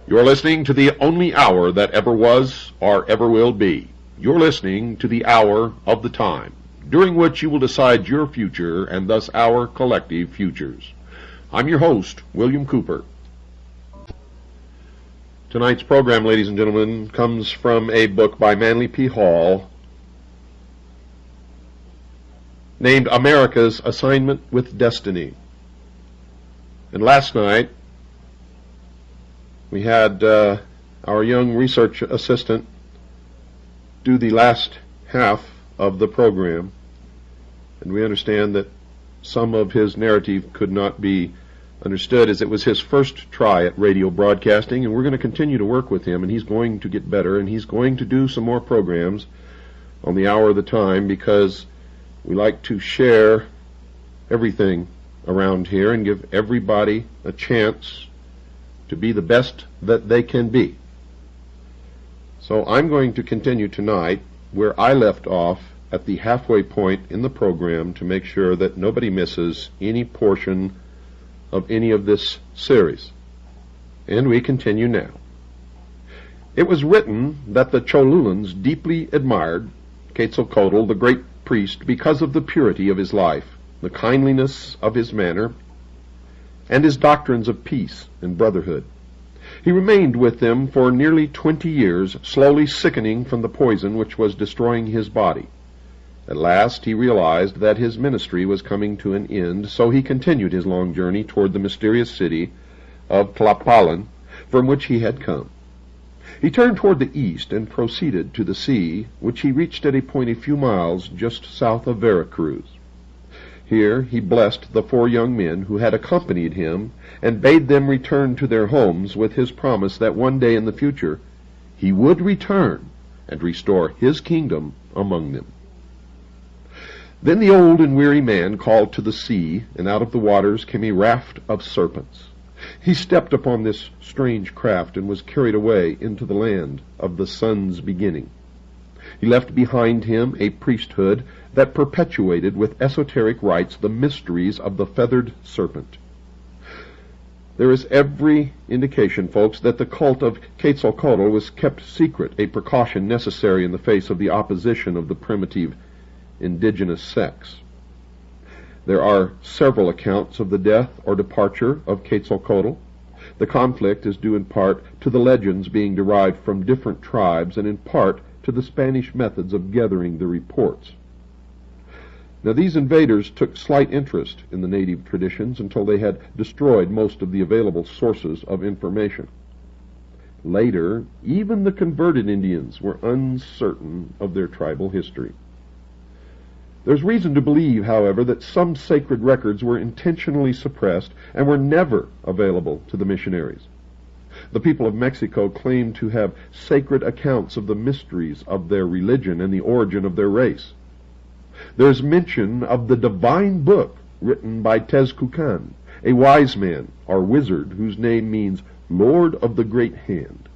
You're listening to the only hour that ever was or ever will be. You're listening to the hour of the time, during which you will decide your future and thus our collective futures. I'm your host, William Cooper. Tonight's program, ladies and gentlemen, comes from a book by Manly P. Hall named America's Assignment with Destiny. And last night, we had our young research assistant do the last half of the program, and we understand that some of his narrative could not be understood as it was his first try at radio broadcasting, and we're going to continue to work with him, and he's going to get better, and he's going to do some more programs on the hour of the time, because we like to share everything around here and give everybody a chance to be the best that they can be. So I'm going to continue tonight where I left off at the halfway point in the program to make sure that nobody misses any portion of any of this series. And we continue now. It was written that the Cholulans deeply admired Quetzalcoatl, the great priest, because of the purity of his life, the kindliness of his manner, and his doctrines of peace and brotherhood. He remained with them for nearly 20 years, slowly sickening from the poison which was destroying his body. At last he realized that his ministry was coming to an end, so he continued his long journey toward the mysterious city of Tlapalan, from which he had come. He turned toward the east and proceeded to the sea, which he reached at a point a few miles just south of Veracruz. Here he blessed the 4 young men who had accompanied him and bade them return to their homes with his promise that one day in the future he would return and restore his kingdom among them. Then the old and weary man called to the sea, and out of the waters came a raft of serpents. He stepped upon this strange craft and was carried away into the land of the sun's beginning. He left behind him a priesthood that perpetuated with esoteric rites the mysteries of the feathered serpent. There is every indication, folks, that the cult of Quetzalcoatl was kept secret, a precaution necessary in the face of the opposition of the primitive indigenous sects. There are several accounts of the death or departure of Quetzalcoatl. The conflict is due in part to the legends being derived from different tribes and in part to the Spanish methods of gathering the reports. Now, these invaders took slight interest in the native traditions until they had destroyed most of the available sources of information. Later, even the converted Indians were uncertain of their tribal history. There's reason to believe, however, that some sacred records were intentionally suppressed and were never available to the missionaries. The people of Mexico claim to have sacred accounts of the mysteries of their religion and the origin of their race. There's mention of the divine book written by Tezcucan, a wise man or wizard whose name means Lord of the Great Hand.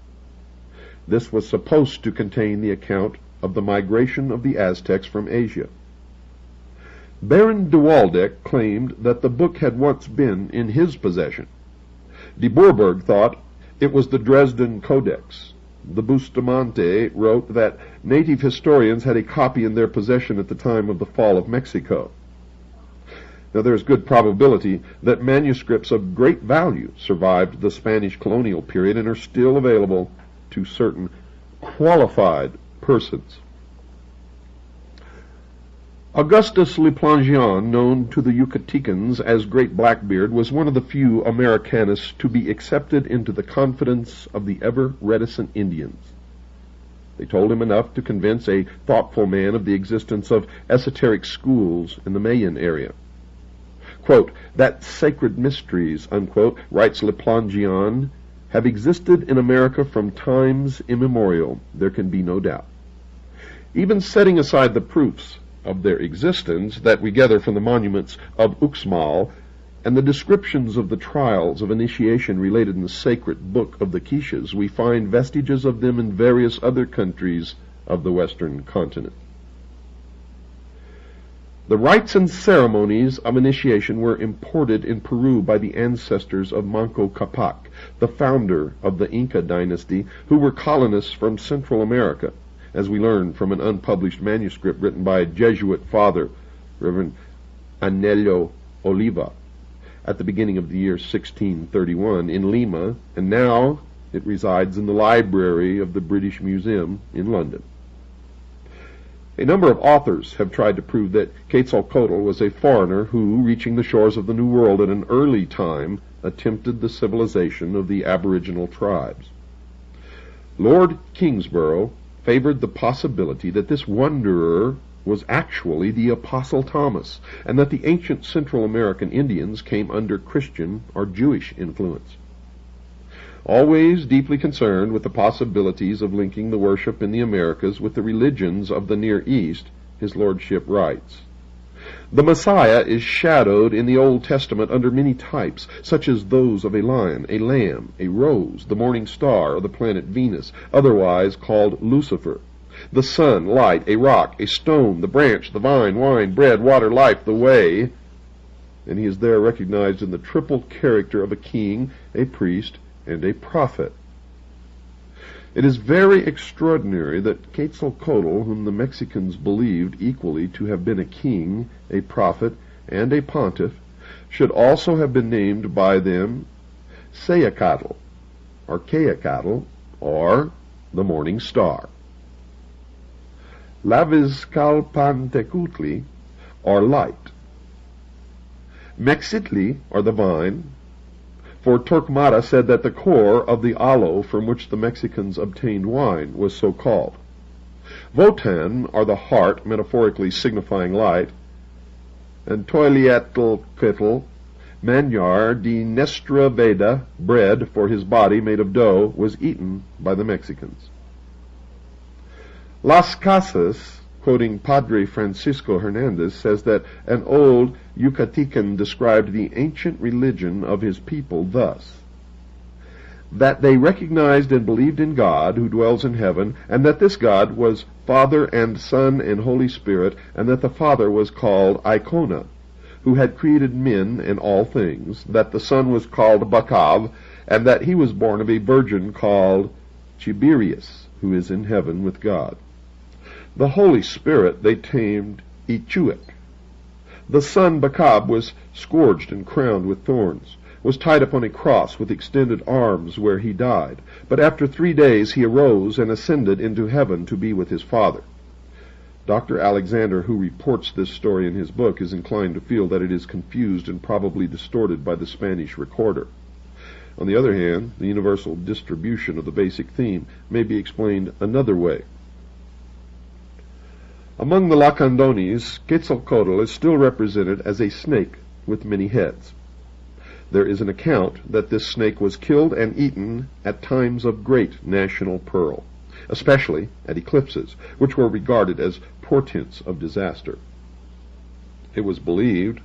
This was supposed to contain the account of the migration of the Aztecs from Asia. Baron de Waldeck claimed that the book had once been in his possession. De Bourbourg thought it was the Dresden Codex. The Bustamante wrote that native historians had a copy in their possession at the time of the fall of Mexico. Now, there is good probability that manuscripts of great value survived the Spanish colonial period and are still available to certain qualified persons. Augustus Leplangian, known to the Yucatecans as Great Blackbeard, was one of the few Americanists to be accepted into the confidence of the ever-reticent Indians. They told him enough to convince a thoughtful man of the existence of esoteric schools in the Mayan area. Quote, "That sacred mysteries," unquote, writes Leplangian, "have existed in America from times immemorial, there can be no doubt. Even setting aside the proofs of their existence that we gather from the monuments of Uxmal and the descriptions of the trials of initiation related in the sacred book of the Quiches, we find vestiges of them in various other countries of the western continent. The rites and ceremonies of initiation were imported in Peru by the ancestors of Manco Capac, the founder of the Inca dynasty, who were colonists from Central America, as we learn from an unpublished manuscript written by a Jesuit father, Reverend Anelio Oliva, at the beginning of the year 1631 in Lima, and now it resides in the library of the British Museum in London. A number of authors have tried to prove that Quetzalcoatl was a foreigner who, reaching the shores of the New World at an early time, attempted the civilization of the aboriginal tribes. Lord Kingsborough favored the possibility that this wanderer was actually the Apostle Thomas, and that the ancient Central American Indians came under Christian or Jewish influence. Always deeply concerned with the possibilities of linking the worship in the Americas with the religions of the Near East, his lordship writes, "The Messiah is shadowed in the Old Testament under many types, such as those of a lion, a lamb, a rose, the morning star, or the planet Venus, otherwise called Lucifer, the sun, light, a rock, a stone, the branch, the vine, wine, bread, water, life, the way," and he is there recognized in the triple character of a king, a priest, and a prophet. It is very extraordinary that Quetzalcoatl, whom the Mexicans believed equally to have been a king, a prophet, and a pontiff, should also have been named by them Sayacatl, or Quetzalcoatl, or the morning star. Lavizcalpantecutli, or light. Mexitli, or the vine, for Torquemada said that the core of the aloe from which the Mexicans obtained wine was so called. Votan, or the heart, metaphorically signifying light, and Toilietl, Manyar de Nestra Veda, bread for his body made of dough, was eaten by the Mexicans. Las Casas, quoting Padre Francisco Hernandez, says that an old Yucatecan described the ancient religion of his people thus: that they recognized and believed in God who dwells in heaven, and that this God was Father and Son and Holy Spirit, and that the Father was called Icona, who had created men and all things, that the Son was called Bacav, and that he was born of a virgin called Tiberius, who is in heaven with God. The Holy Spirit they tamed Ichuic. The son Bacab was scourged and crowned with thorns, was tied upon a cross with extended arms where he died, but after 3 days he arose and ascended into heaven to be with his Father. Dr. Alexander, who reports this story in his book, is inclined to feel that it is confused and probably distorted by the Spanish recorder. On the other hand, the universal distribution of the basic theme may be explained another way. Among the Lacandones, Quetzalcoatl is still represented as a snake with many heads. There is an account that this snake was killed and eaten at times of great national peril, especially at eclipses, which were regarded as portents of disaster. It was believed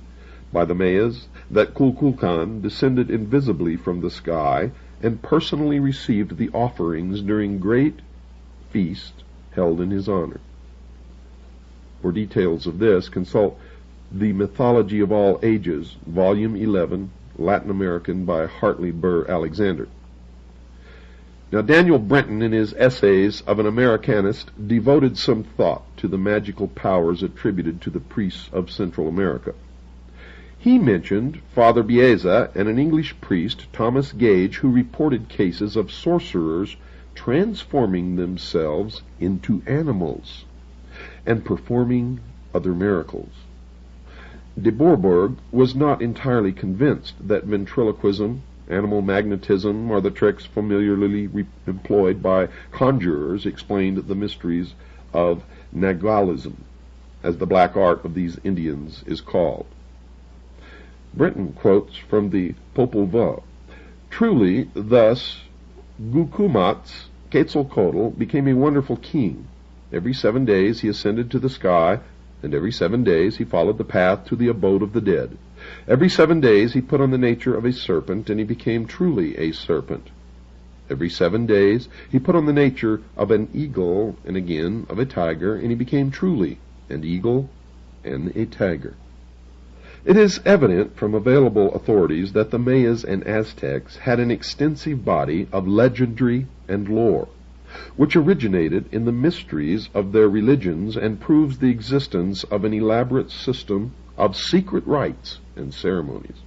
by the Mayas that Kukulkan descended invisibly from the sky and personally received the offerings during great feast held in his honor. For details of this, consult The Mythology of All Ages, Volume 11, Latin American, by Hartley Burr Alexander. Now, Daniel Brenton, in his Essays of an Americanist, devoted some thought to the magical powers attributed to the priests of Central America. He mentioned Father Bieza and an English priest, Thomas Gage, who reported cases of sorcerers transforming themselves into animals and performing other miracles. De Bourbourg was not entirely convinced that ventriloquism, animal magnetism, or the tricks familiarly employed by conjurers explained the mysteries of Nagualism, as the black art of these Indians is called. Brinton quotes from the Popol Vuh, "Truly, thus Gucumat's Quetzalcoatl became a wonderful king. Every 7 days he ascended to the sky, and every 7 days he followed the path to the abode of the dead. Every 7 days he put on the nature of a serpent, and he became truly a serpent. Every 7 days he put on the nature of an eagle, and again of a tiger, and he became truly an eagle and a tiger." It is evident from available authorities that the Mayas and Aztecs had an extensive body of legendary and lore, which originated in the mysteries of their religions and proves the existence of an elaborate system of secret rites and ceremonies.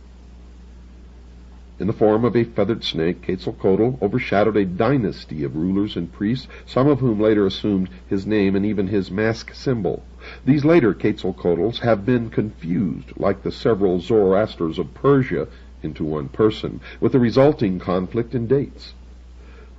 In the form of a feathered snake, Quetzalcoatl overshadowed a dynasty of rulers and priests, some of whom later assumed his name and even his mask symbol. These later Quetzalcoatls have been confused, like the several Zoroasters of Persia, into one person, with a resulting conflict in dates.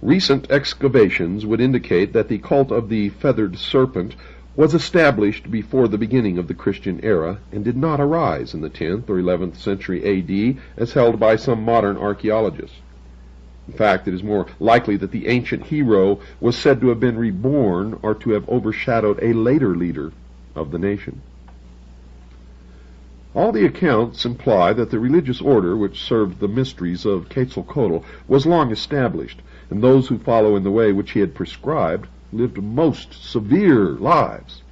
Recent excavations would indicate that the cult of the feathered serpent was established before the beginning of the Christian era and did not arise in the 10th or 11th century A.D. as held by some modern archaeologists. In fact, it is more likely that the ancient hero was said to have been reborn or to have overshadowed a later leader of the nation. All the accounts imply that the religious order which served the mysteries of Quetzalcoatl was long established, and those who follow in the way which he had prescribed lived most severe lives.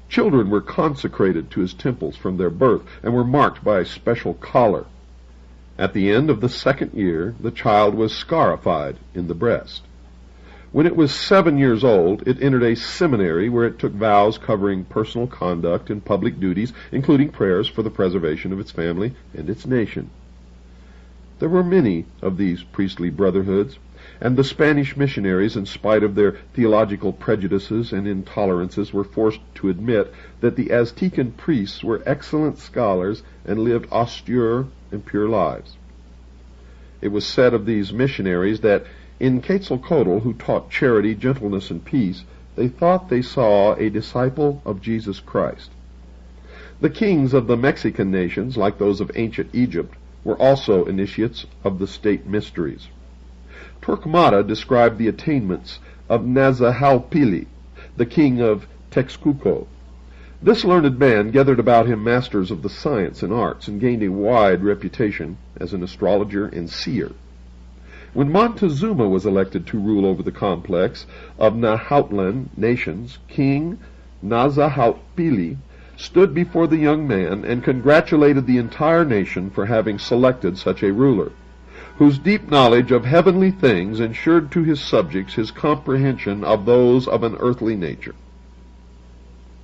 Children were consecrated to his temples from their birth and were marked by a special collar. At the end of the 2nd year, the child was scarified in the breast. When it was 7 years old, it entered a seminary where it took vows covering personal conduct and public duties, including prayers for the preservation of its family and its nation. There were many of these priestly brotherhoods, and the Spanish missionaries, in spite of their theological prejudices and intolerances, were forced to admit that the Aztecan priests were excellent scholars and lived austere and pure lives. It was said of these missionaries that in Quetzalcoatl, who taught charity, gentleness, and peace, they thought they saw a disciple of Jesus Christ. The kings of the Mexican nations, like those of ancient Egypt, were also initiates of the state mysteries. Torquemada described the attainments of Nazahualpili, the king of Texcoco. This learned man gathered about him masters of the science and arts and gained a wide reputation as an astrologer and seer. When Montezuma was elected to rule over the complex of Nahuatlan nations, King Nazahualpili stood before the young man and congratulated the entire nation for having selected such a ruler, whose deep knowledge of heavenly things ensured to his subjects his comprehension of those of an earthly nature.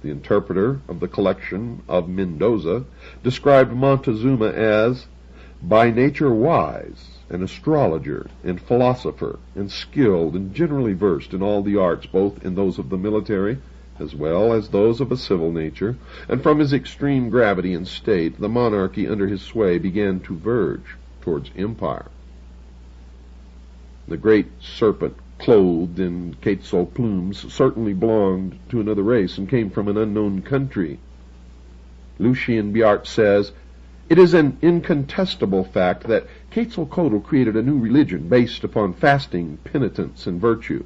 The interpreter of the collection of Mendoza described Montezuma as by nature wise, an astrologer and philosopher, and skilled and generally versed in all the arts, both in those of the military as well as those of a civil nature, and from his extreme gravity and state, the monarchy under his sway began to verge towards empire. The great serpent, clothed in quetzal plumes, certainly belonged to another race and came from an unknown country. Lucien Biart says, "It is an incontestable fact that Quetzalcoatl created a new religion based upon fasting, penitence, and virtue.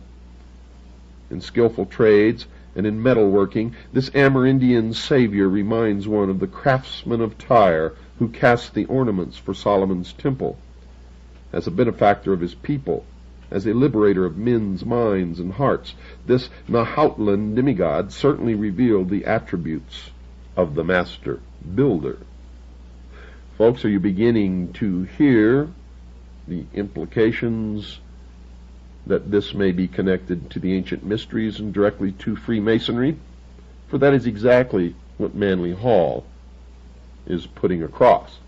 In skillful trades and in metalworking, this Amerindian savior reminds one of the craftsman of Tyre who cast the ornaments for Solomon's temple. As a benefactor of his people, as a liberator of men's minds and hearts, this Nahuatlan demigod certainly revealed the attributes of the master builder." Folks, are you beginning to hear the implications that this may be connected to the ancient mysteries and directly to Freemasonry? For that is exactly what Manly Hall is putting across.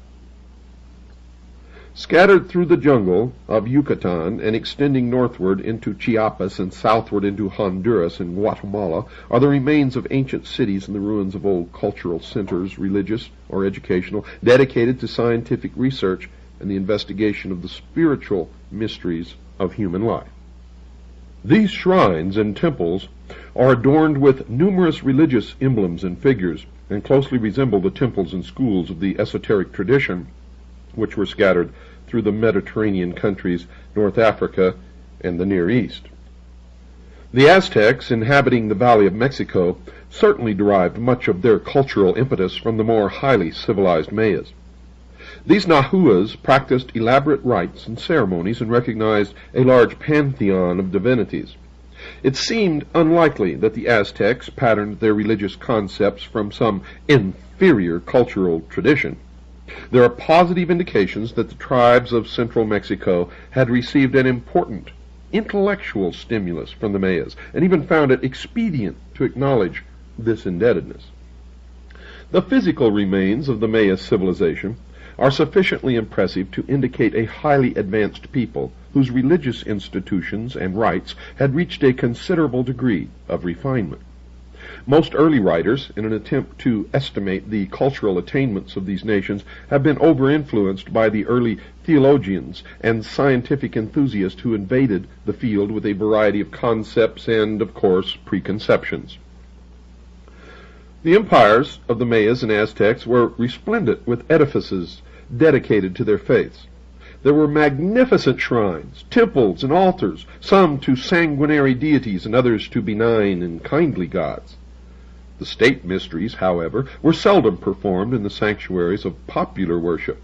Scattered through the jungle of Yucatan and extending northward into Chiapas and southward into Honduras and Guatemala are the remains of ancient cities and the ruins of old cultural centers, religious or educational, dedicated to scientific research and the investigation of the spiritual mysteries of human life. These shrines and temples are adorned with numerous religious emblems and figures, and closely resemble the temples and schools of the esoteric tradition, which were scattered through the Mediterranean countries, North Africa, and the Near East. The Aztecs, inhabiting the Valley of Mexico, certainly derived much of their cultural impetus from the more highly civilized Mayas. These Nahuas practiced elaborate rites and ceremonies and recognized a large pantheon of divinities. It seemed unlikely that the Aztecs patterned their religious concepts from some inferior cultural tradition. There are positive indications that the tribes of central Mexico had received an important intellectual stimulus from the Mayas, and even found it expedient to acknowledge this indebtedness. The physical remains of the Maya civilization are sufficiently impressive to indicate a highly advanced people whose religious institutions and rites had reached a considerable degree of refinement. Most early writers, in an attempt to estimate the cultural attainments of these nations, have been over-influenced by the early theologians and scientific enthusiasts who invaded the field with a variety of concepts and, of course, preconceptions. The empires of the Mayas and Aztecs were resplendent with edifices dedicated to their faiths. There were magnificent shrines, temples, and altars, some to sanguinary deities and others to benign and kindly gods. The state mysteries, however, were seldom performed in the sanctuaries of popular worship.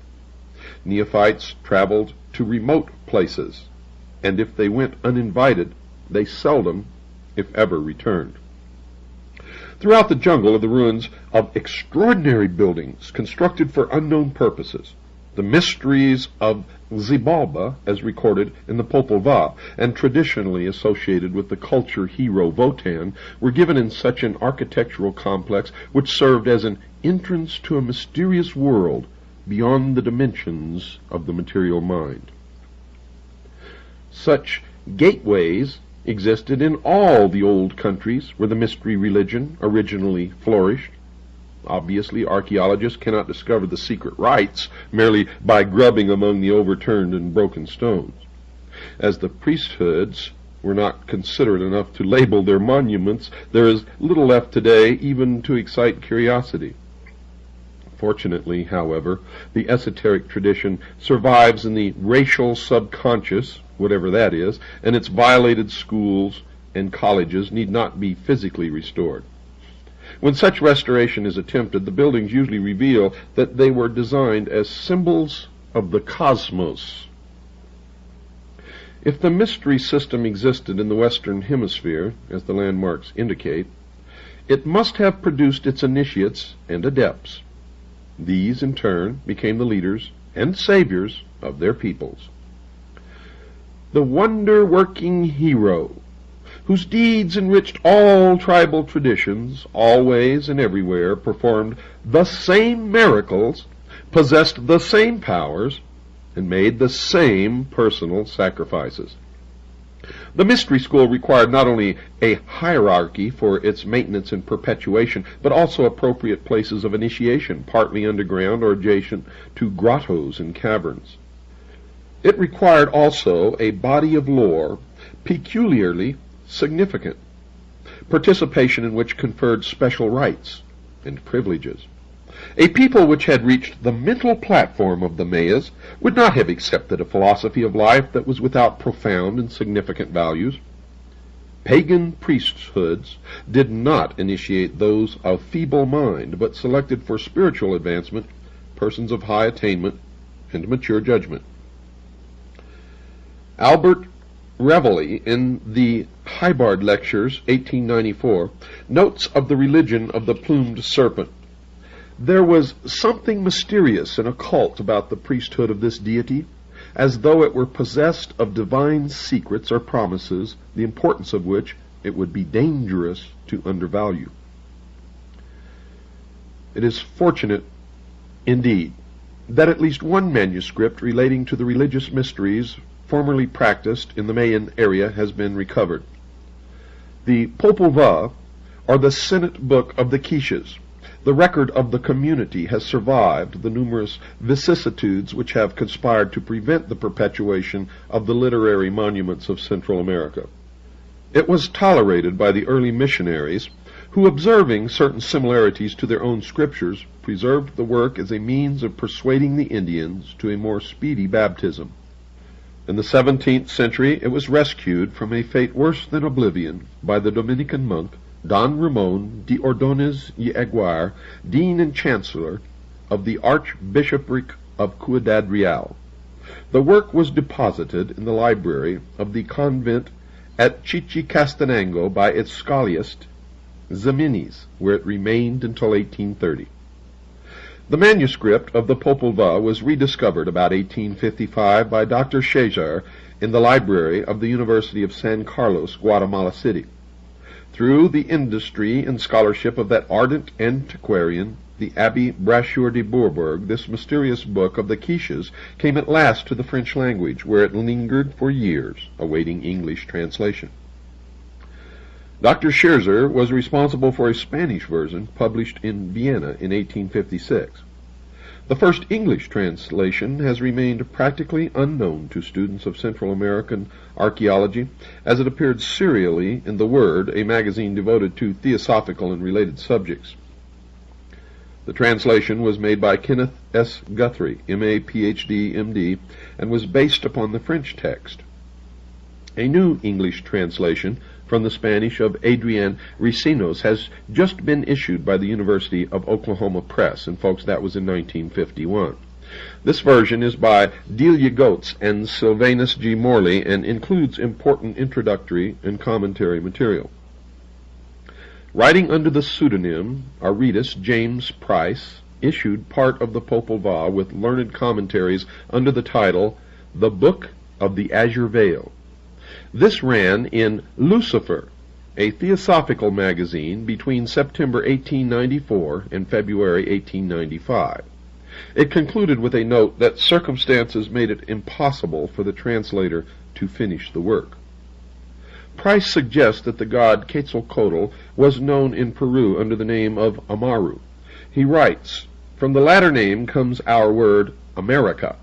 Neophytes traveled to remote places, and if they went uninvited, they seldom, if ever, returned. Throughout the jungle are the ruins of extraordinary buildings constructed for unknown purposes. The mysteries of Xibalba, as recorded in the Popol Vuh, and traditionally associated with the culture hero Votan, were given in such an architectural complex which served as an entrance to a mysterious world beyond the dimensions of the material mind. Such gateways existed in all the old countries where the mystery religion originally flourished. Obviously, archaeologists cannot discover the secret rites merely by grubbing among the overturned and broken stones. As the priesthoods were not considerate enough to label their monuments, there is little left today even to excite curiosity. Fortunately, however, the esoteric tradition survives in the racial subconscious, whatever that is, and its violated schools and colleges need not be physically restored. When such restoration is attempted, the buildings usually reveal that they were designed as symbols of the cosmos. If the mystery system existed in the Western Hemisphere, as the landmarks indicate, it must have produced its initiates and adepts. These, in turn, became the leaders and saviors of their peoples. The wonder-working hero, whose deeds enriched all tribal traditions, always and everywhere performed the same miracles, possessed the same powers, and made the same personal sacrifices. The mystery school required not only a hierarchy for its maintenance and perpetuation, but also appropriate places of initiation, partly underground or adjacent to grottos and caverns. It required also a body of lore peculiarly significant, participation in which conferred special rights and privileges. A people which had reached the mental platform of the Mayas would not have accepted a philosophy of life that was without profound and significant values. Pagan priesthoods did not initiate those of feeble mind, but selected for spiritual advancement persons of high attainment and mature judgment. Albert Reveille, in the Hybard Lectures, 1894, notes of the religion of the plumed serpent. There was something mysterious and occult about the priesthood of this deity, as though it were possessed of divine secrets or promises, the importance of which it would be dangerous to undervalue. It is fortunate, indeed, that at least one manuscript relating to the religious mysteries formerly practiced in the Mayan area has been recovered. The Popol Vuh, or the Senate Book of the Quiches, the record of the community, has survived the numerous vicissitudes which have conspired to prevent the perpetuation of the literary monuments of Central America. It was tolerated by the early missionaries, who, observing certain similarities to their own scriptures, preserved the work as a means of persuading the Indians to a more speedy baptism. In the 17th century it was rescued from a fate worse than oblivion by the Dominican monk Don Ramon de Ordonez y Aguirre, Dean and Chancellor of the Archbishopric of Ciudad Real. The work was deposited in the library of the convent at Chichicastenango by its scholiast Ximenes, where it remained until 1830. The manuscript of the Popol Vuh was rediscovered about 1855 by Dr. Cesar in the library of the University of San Carlos, Guatemala City. Through the industry and scholarship of that ardent antiquarian, the Abbé Brasseur de Bourbourg, this mysterious book of the Quiches came at last to the French language, where it lingered for years, awaiting English translation. Dr. Scherzer was responsible for a Spanish version published in Vienna in 1856. The first English translation has remained practically unknown to students of Central American archaeology, as it appeared serially in The Word, a magazine devoted to theosophical and related subjects. The translation was made by Kenneth S. Guthrie, M.A., Ph.D., M.D., and was based upon the French text. A new English translation from the Spanish of Adrian Ricinos has just been issued by the University of Oklahoma Press, and folks, that was in 1951. This version is by Delia Goetz and Sylvanus G. Morley and includes important introductory and commentary material. Writing under the pseudonym Aretas James Price, issued part of the Popol Vuh with learned commentaries under the title The Book of the Azure Veil. This ran in Lucifer, a theosophical magazine, between September 1894 and February 1895. It concluded with a note that circumstances made it impossible for the translator to finish the work. Price suggests that the god Quetzalcoatl was known in Peru under the name of Amaru. He writes, "From the latter name comes our word America.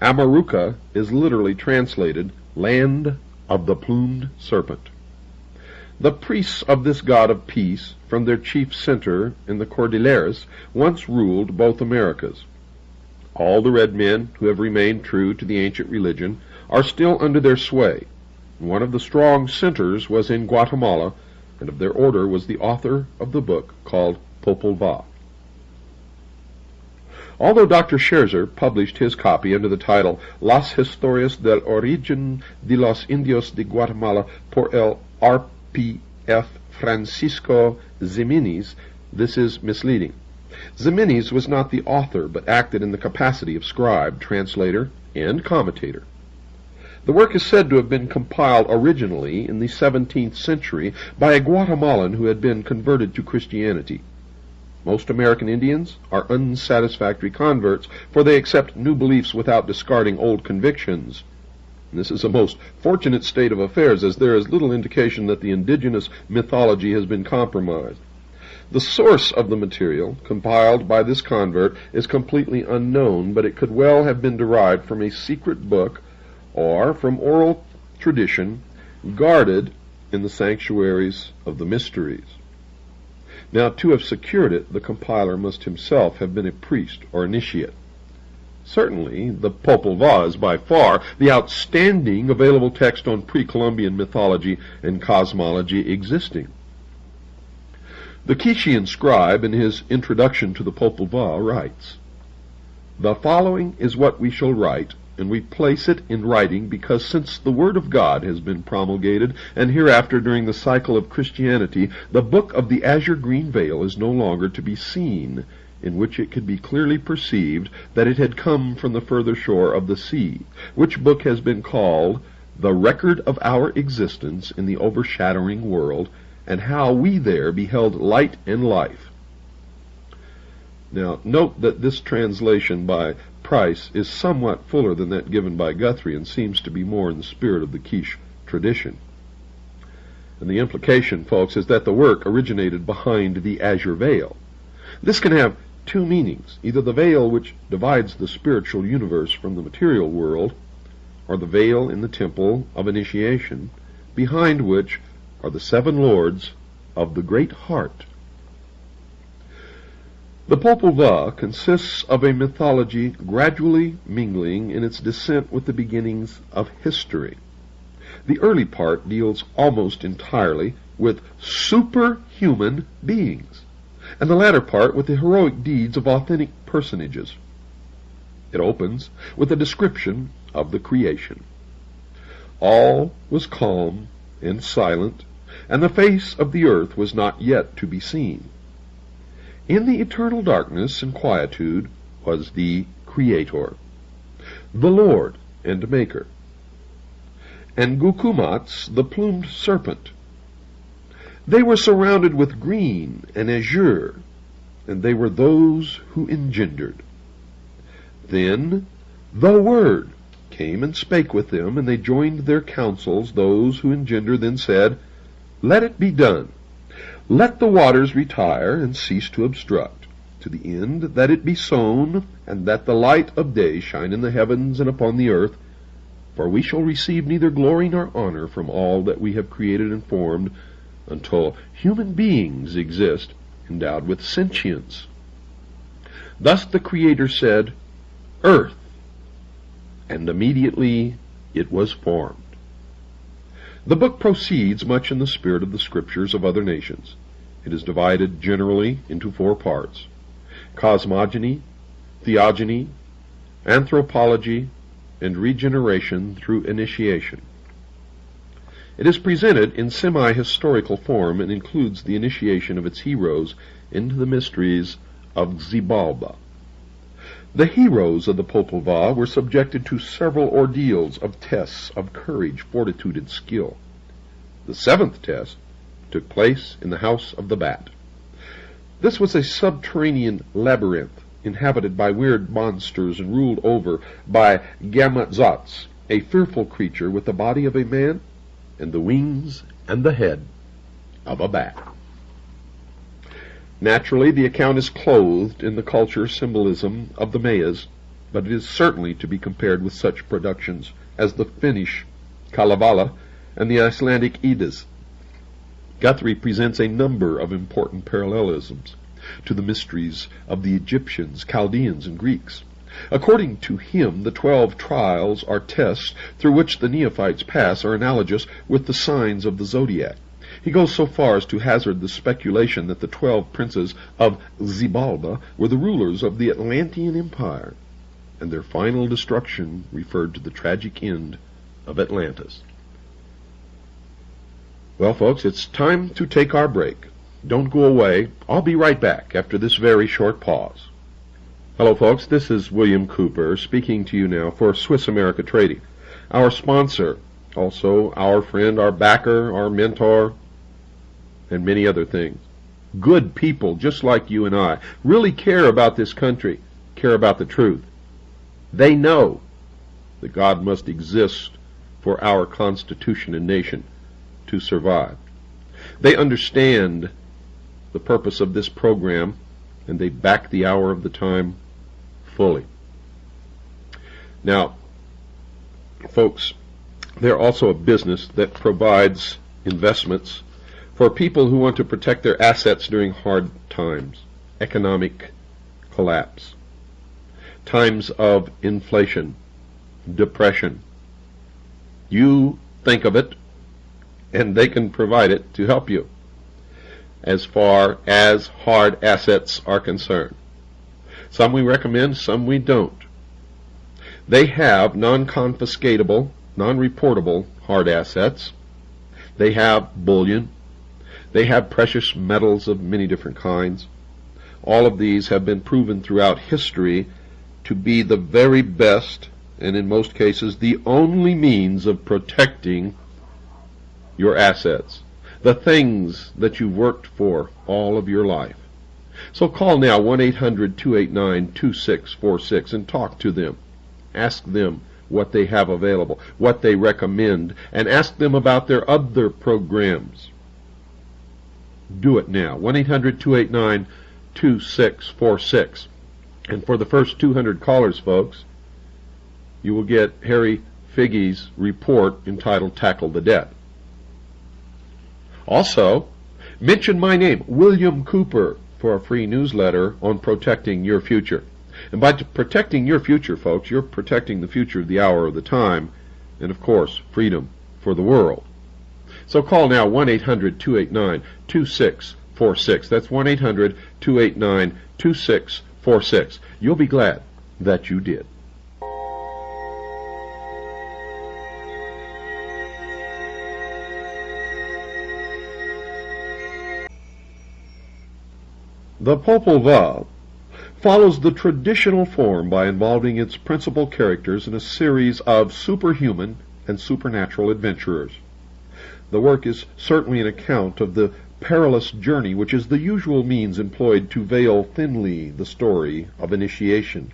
Amaruca is literally translated Land of the Plumed Serpent. The priests of this god of peace, from their chief center in the Cordilleras, once ruled both Americas. All the red men who have remained true to the ancient religion are still under their sway. One of the strong centers was in Guatemala, and of their order was the author of the book called Popol Vuh." Although Dr. Scherzer published his copy under the title Las Historias del Origen de los Indios de Guatemala por el R.P.F. Francisco Ximenes, this is misleading. Ximenes was not the author, but acted in the capacity of scribe, translator, and commentator. The work is said to have been compiled originally in the 17th century by a Guatemalan who had been converted to Christianity. Most American Indians are unsatisfactory converts, for they accept new beliefs without discarding old convictions. This is a most fortunate state of affairs, as there is little indication that the indigenous mythology has been compromised. The source of the material, compiled by this convert, is completely unknown, but it could well have been derived from a secret book or from oral tradition guarded in the sanctuaries of the mysteries. Now, to have secured it, the compiler must himself have been a priest or initiate. Certainly, the Popol Vuh is by far the outstanding available text on pre-Columbian mythology and cosmology existing. The Quichean scribe, in his introduction to the Popol Vuh, writes, "The following is what we shall write, and we place it in writing because since the Word of God has been promulgated, and hereafter during the cycle of Christianity, the book of the azure green veil is no longer to be seen, in which it could be clearly perceived that it had come from the further shore of the sea, which book has been called the record of our existence in the overshadowing world, and how we there beheld light and life." Now, note that this translation by Price is somewhat fuller than that given by Guthrie and seems to be more in the spirit of the quiche tradition. And the implication, folks, is that the work originated behind the azure veil. This can have two meanings, either the veil which divides the spiritual universe from the material world, or the veil in the temple of initiation, behind which are the seven lords of the great heart. The Popol Vuh consists of a mythology gradually mingling in its descent with the beginnings of history. The early part deals almost entirely with superhuman beings, and the latter part with the heroic deeds of authentic personages. It opens with a description of the creation. All was calm and silent, and the face of the earth was not yet to be seen. In the eternal darkness and quietude was the Creator, the Lord and Maker, and Gukumats, the plumed serpent. They were surrounded with green and azure, and they were those who engendered. Then the Word came and spake with them, and they joined their counsels. Those who engender then said, Let it be done. Let the waters retire and cease to obstruct, to the end that it be sown, and that the light of day shine in the heavens and upon the earth. For we shall receive neither glory nor honor from all that we have created and formed, until human beings exist, endowed with sentience. Thus the Creator said, Earth, and immediately it was formed. The book proceeds much in the spirit of the scriptures of other nations. It is divided generally into 4 parts: cosmogony, theogony, anthropology, and regeneration through initiation. It is presented in semi-historical form and includes the initiation of its heroes into the mysteries of Xibalba. The heroes of the Popol Vuh were subjected to several ordeals of tests of courage, fortitude, and skill. The 7th test took place in the House of the Bat. This was a subterranean labyrinth inhabited by weird monsters and ruled over by Gamatzotz, a fearful creature with the body of a man and the wings and the head of a bat. Naturally, the account is clothed in the culture symbolism of the Mayas, but it is certainly to be compared with such productions as the Finnish Kalevala and the Icelandic Eddas. Guthrie presents a number of important parallelisms to the mysteries of the Egyptians, Chaldeans, and Greeks. According to him, the 12 trials or tests through which the neophytes pass are analogous with the signs of the zodiac. He goes so far as to hazard the speculation that the 12 princes of Xibalba were the rulers of the Atlantean Empire, and their final destruction referred to the tragic end of Atlantis. Well, folks, it's time to take our break. Don't go away. I'll be right back after this very short pause. Hello, folks. This is William Cooper speaking to you now for Swiss America Trading, our sponsor, also our friend, our backer, our mentor, and many other things. Good people, just like you and I, really care about this country, care about the truth. They know that God must exist for our Constitution and nation to survive. They understand the purpose of this program, and they back the hour of the time fully. Now, folks, they're also a business that provides investments for people who want to protect their assets during hard times, economic collapse, times of inflation, depression. You think of it, and they can provide it to help you as far as hard assets are concerned. Some we recommend, some we don't. They have non-confiscatable, non-reportable hard assets. They have bullion. They have precious metals of many different kinds. All of these have been proven throughout history to be the very best, and in most cases the only means of protecting your assets, the things that you've worked for all of your life. So call now 1-800-289-2646 and talk to them. Ask them what they have available, what they recommend, and ask them about their other programs. Do it now. 1-800-289-2646. And for the first 200 callers, folks, you will get Harry Figge's report entitled Tackle the Debt. Also, mention my name, William Cooper, for a free newsletter on protecting your future. And by protecting your future, folks, you're protecting the future of the hour of the time, and of course, freedom for the world. So call now 1-800-289-2646. That's 1-800-289-2646. You'll be glad that you did. The Popol Vuh follows the traditional form by involving its principal characters in a series of superhuman and supernatural adventurers. The work is certainly an account of the perilous journey which is the usual means employed to veil thinly the story of initiation.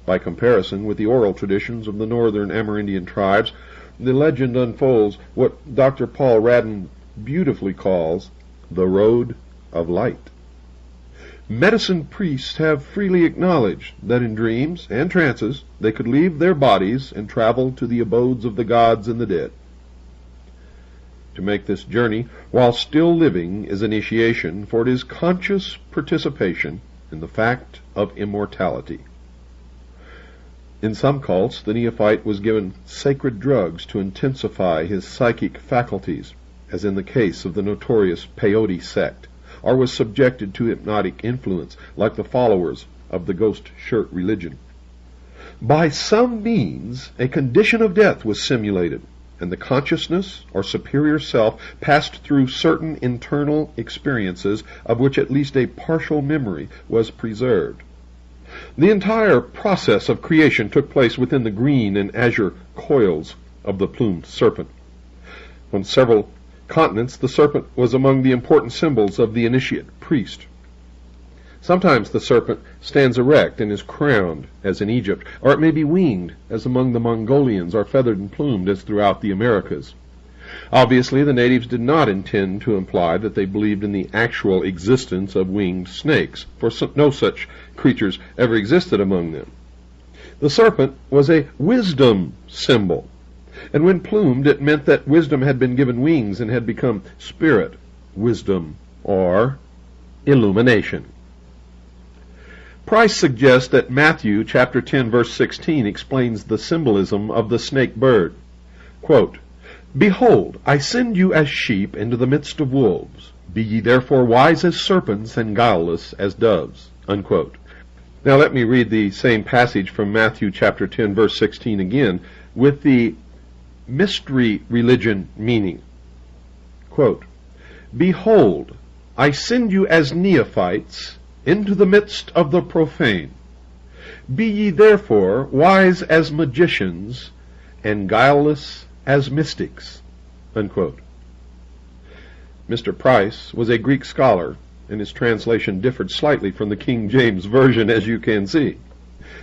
By comparison with the oral traditions of the northern Amerindian tribes, the legend unfolds what Dr. Paul Radden beautifully calls the Road of Light. Medicine priests have freely acknowledged that in dreams and trances they could leave their bodies and travel to the abodes of the gods and the dead. To make this journey while still living is initiation, for it is conscious participation in the fact of immortality. In some cults, the neophyte was given sacred drugs to intensify his psychic faculties, as in the case of the notorious Peyote sect, or was subjected to hypnotic influence, like the followers of the ghost shirt religion. By some means, a condition of death was simulated, and the consciousness or superior self passed through certain internal experiences of which at least a partial memory was preserved. The entire process of creation took place within the green and azure coils of the plumed serpent. On several continents, the serpent was among the important symbols of the initiate priest. Sometimes the serpent stands erect and is crowned, as in Egypt, or it may be winged, as among the Mongolians, or feathered and plumed, as throughout the Americas. Obviously, the natives did not intend to imply that they believed in the actual existence of winged snakes, for no such creatures ever existed among them. The serpent was a wisdom symbol, and when plumed, it meant that wisdom had been given wings and had become spirit, wisdom, or illumination. Price suggests that Matthew chapter 10, verse 16 explains the symbolism of the snake bird. Quote, "Behold, I send you as sheep into the midst of wolves. Be ye therefore wise as serpents and guileless as doves." Unquote. Now let me read the same passage from Matthew chapter 10, verse 16 again, with the mystery religion meaning. Quote, "Behold, I send you as neophytes into the midst of the profane. Be ye therefore wise as magicians and guileless as mystics." Unquote. Mr. Price was a Greek scholar, and his translation differed slightly from the King James Version, as you can see.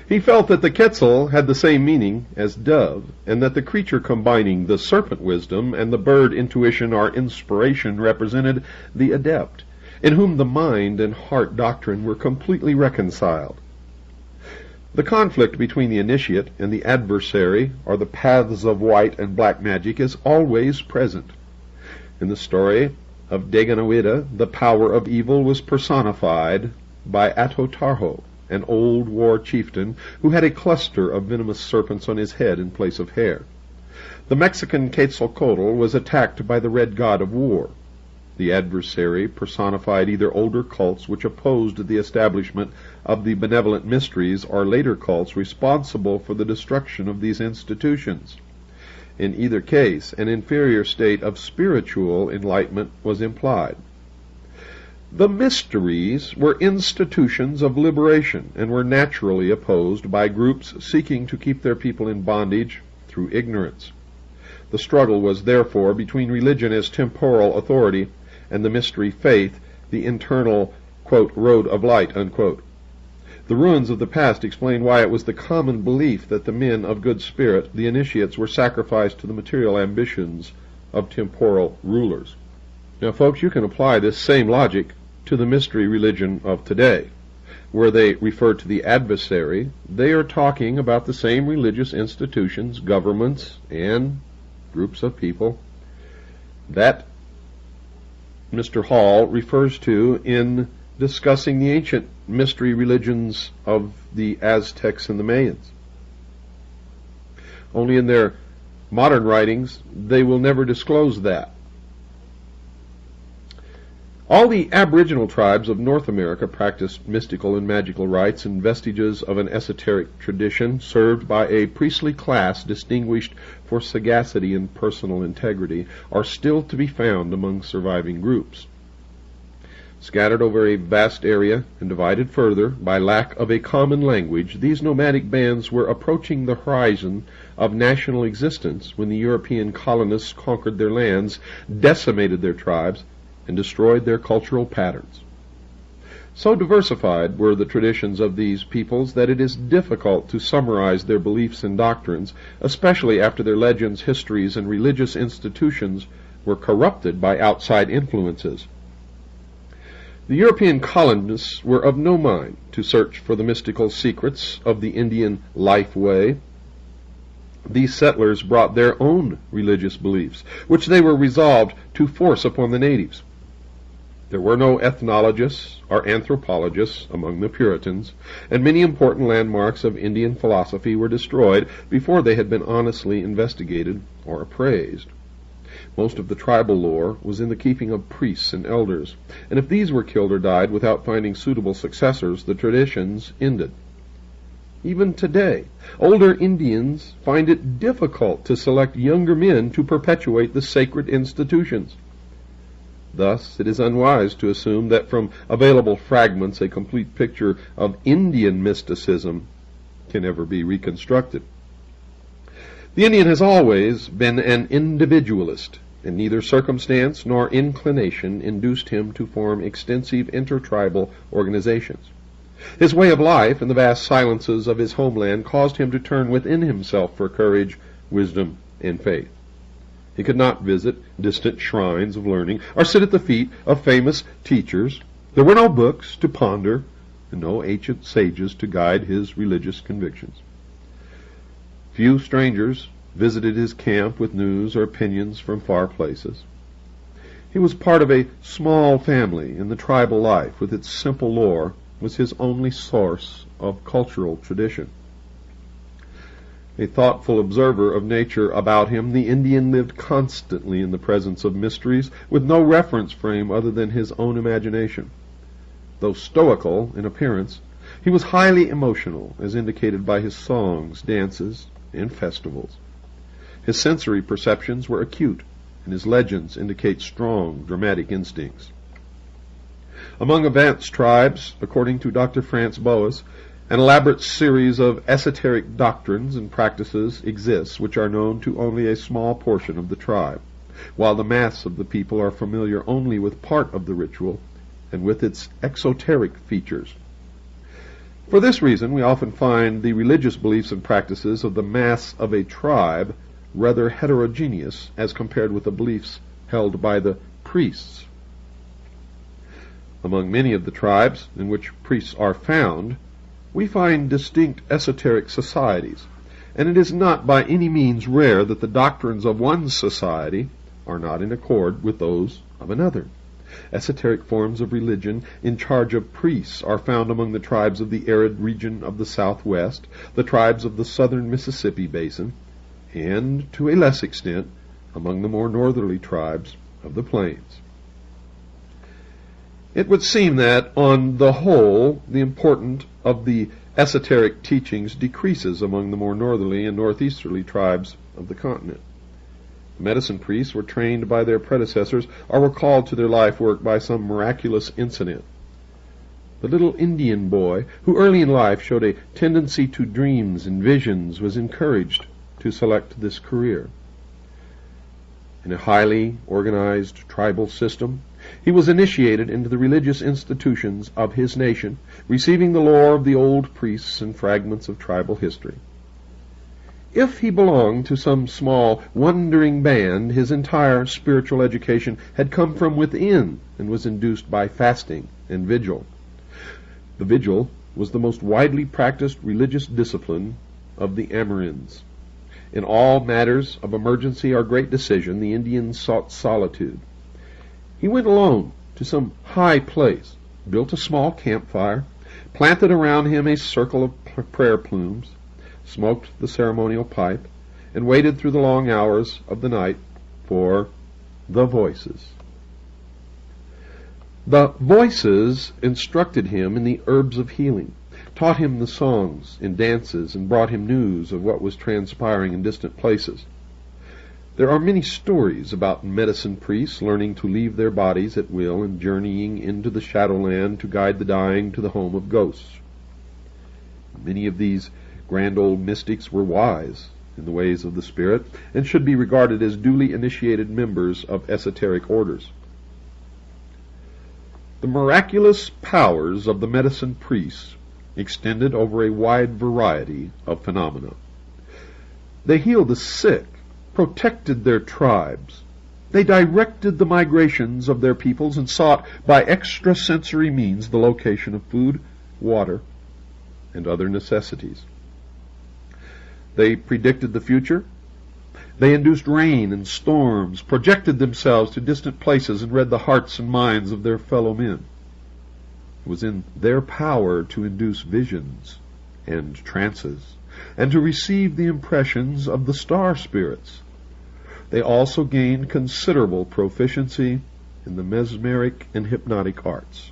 He felt that the Quetzal had the same meaning as dove, and that the creature combining the serpent wisdom and the bird intuition or inspiration represented the adept, in whom the mind and heart doctrine were completely reconciled. The conflict between the initiate and the adversary, or the paths of white and black magic, is always present. In the story of Daganoweda, the power of evil was personified by Atotarho, an old war chieftain who had a cluster of venomous serpents on his head in place of hair. The Mexican Quetzalcoatl was attacked by the red god of war. The adversary personified either older cults which opposed the establishment of the benevolent mysteries, or later cults responsible for the destruction of these institutions. In either case, an inferior state of spiritual enlightenment was implied. The mysteries were institutions of liberation, and were naturally opposed by groups seeking to keep their people in bondage through ignorance. The struggle was therefore between religion as temporal authority and the mystery faith, the internal quote, road of light, unquote. The ruins of the past explain why it was the common belief that the men of good spirit, the initiates, were sacrificed to the material ambitions of temporal rulers. Now, folks, you can apply this same logic to the mystery religion of today. Where they refer to the adversary, they are talking about the same religious institutions, governments, and groups of people that Mr. Hall refers to in discussing the ancient mystery religions of the Aztecs and the Mayans. Only in their modern writings, they will never disclose that. All the aboriginal tribes of North America practiced mystical and magical rites, and vestiges of an esoteric tradition served by a priestly class distinguished for sagacity and personal integrity are still to be found among surviving groups. Scattered over a vast area and divided further by lack of a common language, these nomadic bands were approaching the horizon of national existence when the European colonists conquered their lands, decimated their tribes, and destroyed their cultural patterns. So diversified were the traditions of these peoples that it is difficult to summarize their beliefs and doctrines, especially after their legends, histories, and religious institutions were corrupted by outside influences. The European colonists were of no mind to search for the mystical secrets of the Indian life way. These settlers brought their own religious beliefs, which they were resolved to force upon the natives. There were no ethnologists or anthropologists among the Puritans, and many important landmarks of Indian philosophy were destroyed before they had been honestly investigated or appraised. Most of the tribal lore was in the keeping of priests and elders, and if these were killed or died without finding suitable successors, the traditions ended. Even today, older Indians find it difficult to select younger men to perpetuate the sacred institutions. Thus, it is unwise to assume that from available fragments a complete picture of Indian mysticism can ever be reconstructed. The Indian has always been an individualist, and neither circumstance nor inclination induced him to form extensive intertribal organizations. His way of life and the vast silences of his homeland caused him to turn within himself for courage, wisdom, and faith. He could not visit distant shrines of learning or sit at the feet of famous teachers. There were no books to ponder and no ancient sages to guide his religious convictions. Few strangers visited his camp with news or opinions from far places. He was part of a small family, and the tribal life, with its simple lore, was his only source of cultural tradition. A thoughtful observer of nature about him, the Indian lived constantly in the presence of mysteries, with no reference frame other than his own imagination. Though stoical in appearance, he was highly emotional, as indicated by his songs, dances, and festivals. His sensory perceptions were acute, and his legends indicate strong dramatic instincts. Among advanced tribes, according to Dr. Franz Boas, an elaborate series of esoteric doctrines and practices exists which are known to only a small portion of the tribe, while the mass of the people are familiar only with part of the ritual and with its exoteric features. For this reason, we often find the religious beliefs and practices of the mass of a tribe rather heterogeneous as compared with the beliefs held by the priests. Among many of the tribes in which priests are found, we find distinct esoteric societies, and it is not by any means rare that the doctrines of one society are not in accord with those of another. Esoteric forms of religion in charge of priests are found among the tribes of the arid region of the Southwest, the tribes of the southern Mississippi basin, and, to a less extent, among the more northerly tribes of the plains. It would seem that, on the whole, the importance of the esoteric teachings decreases among the more northerly and northeasterly tribes of the continent. The medicine priests were trained by their predecessors or were called to their life work by some miraculous incident. The little Indian boy, who early in life showed a tendency to dreams and visions, was encouraged to select this career. In a highly organized tribal system, He was initiated into the religious institutions of his nation, receiving the lore of the old priests and fragments of tribal history. If he belonged to some small, wandering band, his entire spiritual education had come from within and was induced by fasting and vigil. The vigil was the most widely practiced religious discipline of the Amerinds. In all matters of emergency or great decision, the Indians sought solitude. He went alone to some high place, built a small campfire, planted around him a circle of prayer plumes, smoked the ceremonial pipe, and waited through the long hours of the night for the voices. The voices instructed him in the herbs of healing, taught him the songs and dances, and brought him news of what was transpiring in distant places. There are many stories about medicine priests learning to leave their bodies at will and journeying into the shadowland to guide the dying to the home of ghosts. Many of these grand old mystics were wise in the ways of the spirit and should be regarded as duly initiated members of esoteric orders. The miraculous powers of the medicine priests extended over a wide variety of phenomena. They healed the sick, protected their tribes. They directed the migrations of their peoples and sought by extrasensory means the location of food, water, and other necessities. They predicted the future. They induced rain and storms, projected themselves to distant places, and read the hearts and minds of their fellow men. It was in their power to induce visions and trances, and to receive the impressions of the star spirits. They also gained considerable proficiency in the mesmeric and hypnotic arts.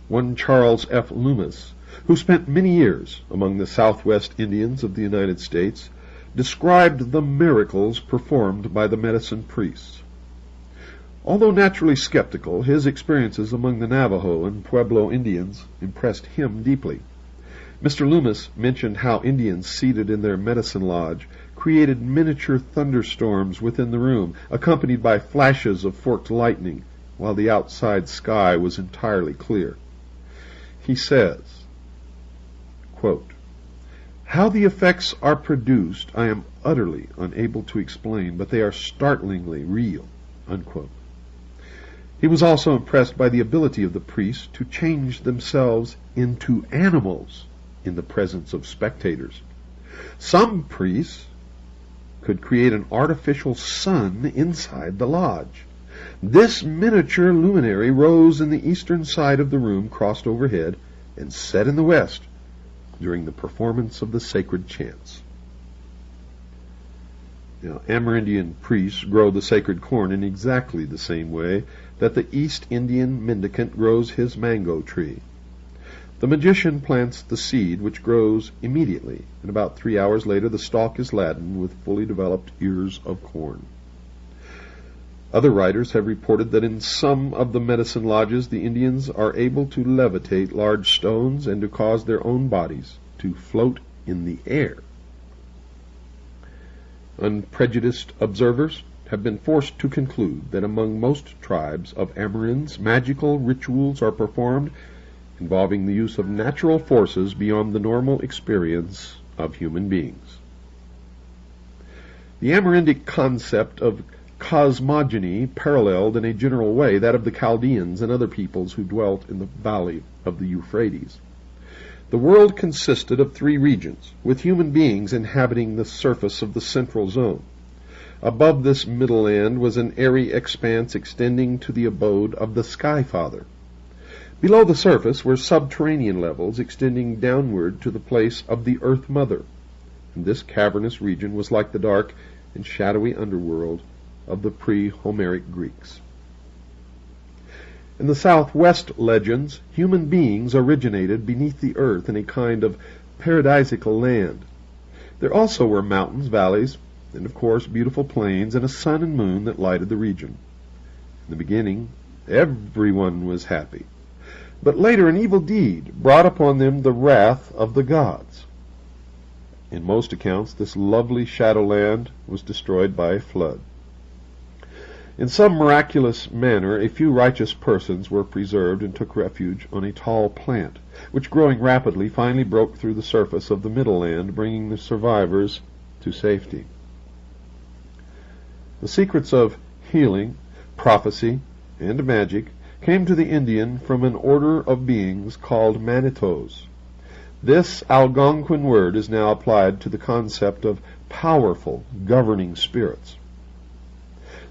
One Charles F. Loomis, who spent many years among the Southwest Indians of the United States, described the miracles performed by the medicine priests. Although naturally skeptical, his experiences among the Navajo and Pueblo Indians impressed him deeply. Mr. Loomis mentioned how Indians seated in their medicine lodge created miniature thunderstorms within the room, accompanied by flashes of forked lightning, while the outside sky was entirely clear. He says, quote, "How the effects are produced I am utterly unable to explain, but they are startlingly real." Unquote. He was also impressed by the ability of the priests to change themselves into animals in the presence of spectators. Some priests could create an artificial sun inside the lodge. This miniature luminary rose in the eastern side of the room, crossed overhead, and set in the west during the performance of the sacred chants. Now, Amerindian priests grow the sacred corn in exactly the same way that the East Indian mendicant grows his mango tree. The magician plants the seed, which grows immediately, and about 3 hours later the stalk is laden with fully developed ears of corn. Other writers have reported that in some of the medicine lodges the Indians are able to levitate large stones and to cause their own bodies to float in the air. Unprejudiced observers have been forced to conclude that among most tribes of Amerinds, magical rituals are performed involving the use of natural forces beyond the normal experience of human beings. The Amerindic concept of cosmogony paralleled in a general way that of the Chaldeans and other peoples who dwelt in the valley of the Euphrates. The world consisted of 3 regions, with human beings inhabiting the surface of the central zone. Above this middle land was an airy expanse extending to the abode of the Sky Father. Below the surface were subterranean levels extending downward to the place of the Earth Mother, and this cavernous region was like the dark and shadowy underworld of the pre-Homeric Greeks. In the Southwest legends, human beings originated beneath the earth in a kind of paradisical land. There also were mountains, valleys, and of course beautiful plains, and a sun and moon that lighted the region. In the beginning, everyone was happy. But later an evil deed brought upon them the wrath of the gods. In most accounts, this lovely shadowland was destroyed by a flood. In some miraculous manner, a few righteous persons were preserved and took refuge on a tall plant, which, growing rapidly, finally broke through the surface of the middle land, bringing the survivors to safety. The secrets of healing, prophecy, and magic came to the Indian from an order of beings called Manitos. This Algonquin word is now applied to the concept of powerful, governing spirits.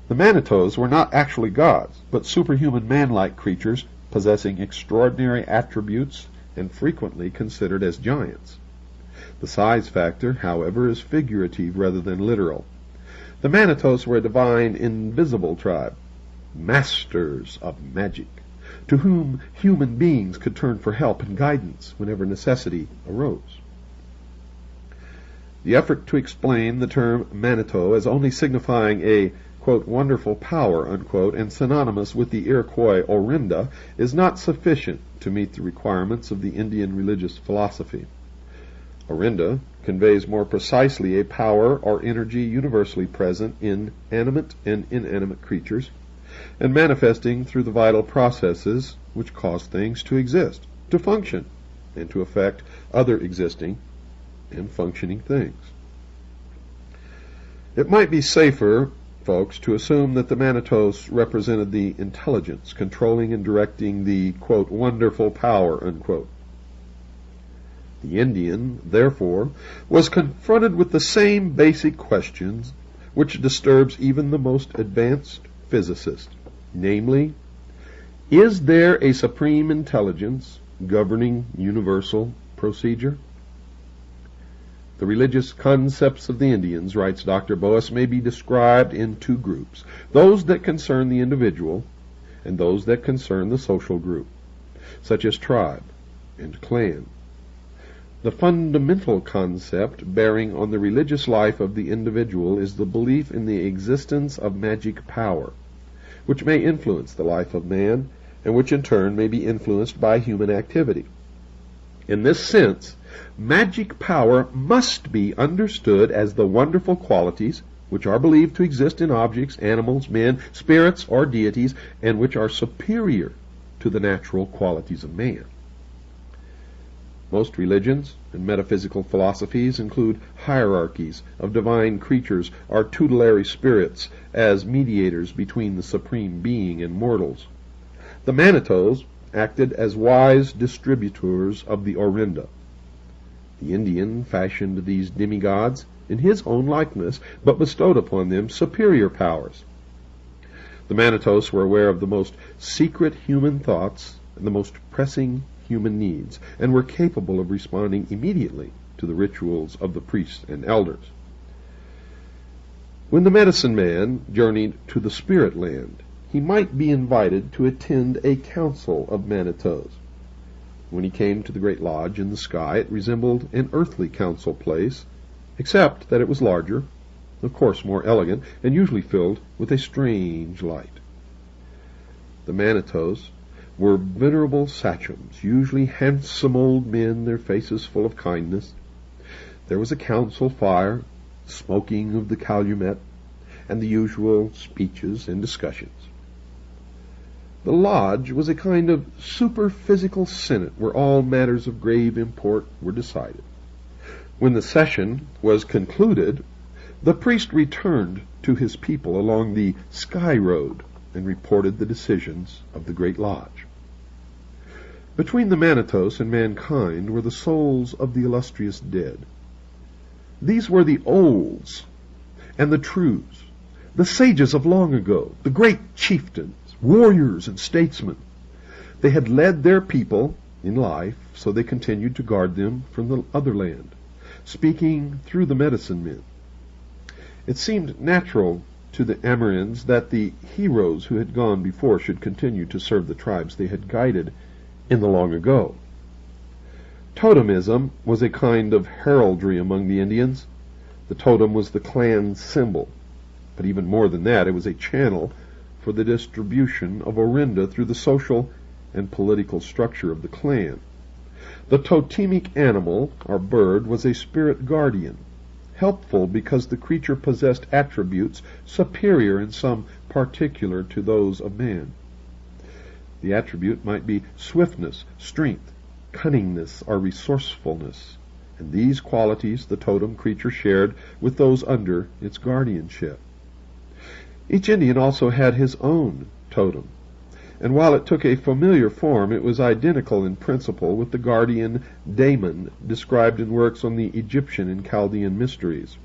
The Manitos were not actually gods, but superhuman man-like creatures possessing extraordinary attributes and frequently considered as giants. The size factor, however, is figurative rather than literal. The Manitos were a divine, invisible tribe, masters of magic, to whom human beings could turn for help and guidance whenever necessity arose. The effort to explain the term Manito as only signifying a, quote, wonderful power, unquote, and synonymous with the Iroquois Orinda is not sufficient to meet the requirements of the Indian religious philosophy. Orinda conveys more precisely a power or energy universally present in animate and inanimate creatures, and manifesting through the vital processes which cause things to exist, to function, and to affect other existing and functioning things. It might be safer, folks, to assume that the Manitos represented the intelligence controlling and directing the, quote, wonderful power, unquote. The Indian, therefore, was confronted with the same basic questions which disturbs even the most advanced physicist, namely, is there a supreme intelligence governing universal procedure? The religious concepts of the Indians, writes Dr. Boas, may be described in two groups, those that concern the individual and those that concern the social group, such as tribe and clan. The fundamental concept bearing on the religious life of the individual is the belief in the existence of magic power, which may influence the life of man, and which in turn may be influenced by human activity. In this sense, magic power must be understood as the wonderful qualities which are believed to exist in objects, animals, men, spirits, or deities, and which are superior to the natural qualities of man. Most religions and metaphysical philosophies include hierarchies of divine creatures or tutelary spirits as mediators between the Supreme Being and mortals. The Manitos acted as wise distributors of the Orinda. The Indian fashioned these demigods in his own likeness, but bestowed upon them superior powers. The Manitos were aware of the most secret human thoughts and the most pressing human needs, and were capable of responding immediately to the rituals of the priests and elders. When the medicine man journeyed to the spirit land, he might be invited to attend a council of Manitos. When he came to the great lodge in the sky, it resembled an earthly council place, except that it was larger, of course more elegant, and usually filled with a strange light. The Manitos were venerable sachems, usually handsome old men, their faces full of kindness. There was a council fire, smoking of the calumet, and the usual speeches and discussions. The lodge was a kind of superphysical senate where all matters of grave import were decided. When the session was concluded, the priest returned to his people along the sky road and reported the decisions of the great lodge. Between the Manitos and mankind were the souls of the illustrious dead. These were the olds and the trues, the sages of long ago, the great chieftains, warriors, and statesmen. They had led their people in life, so they continued to guard them from the other land, speaking through the medicine men. It seemed natural to the Amerinds that the heroes who had gone before should continue to serve the tribes they had guided in the long ago. Totemism was a kind of heraldry among the Indians. The totem was the clan symbol, but even more than that, it was a channel for the distribution of Orinda through the social and political structure of the clan. The totemic animal, or bird, was a spirit guardian, helpful because the creature possessed attributes superior in some particular to those of man. The attribute might be swiftness, strength, cunningness, or resourcefulness, and these qualities the totem creature shared with those under its guardianship. Each Indian also had his own totem, and while it took a familiar form, it was identical in principle with the guardian daemon described in works on the Egyptian and Chaldean mysteries.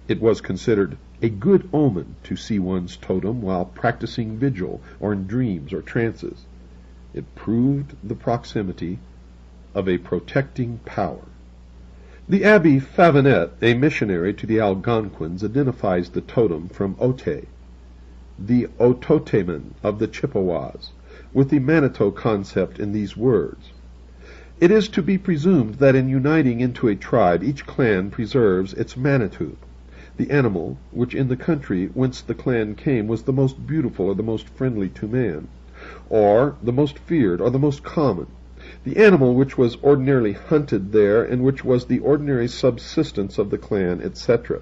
It was considered a good omen to see one's totem while practicing vigil or in dreams or trances. It proved the proximity of a protecting power. The Abbé Favonnet, a missionary to the Algonquins, identifies the totem from Otay, the Ototemen of the Chippewas, with the Manitou concept in these words: "It is to be presumed that in uniting into a tribe each clan preserves its Manitou. The animal which in the country whence the clan came was the most beautiful or the most friendly to man, or the most feared or the most common. The animal which was ordinarily hunted there, and which was the ordinary subsistence of the clan, etc.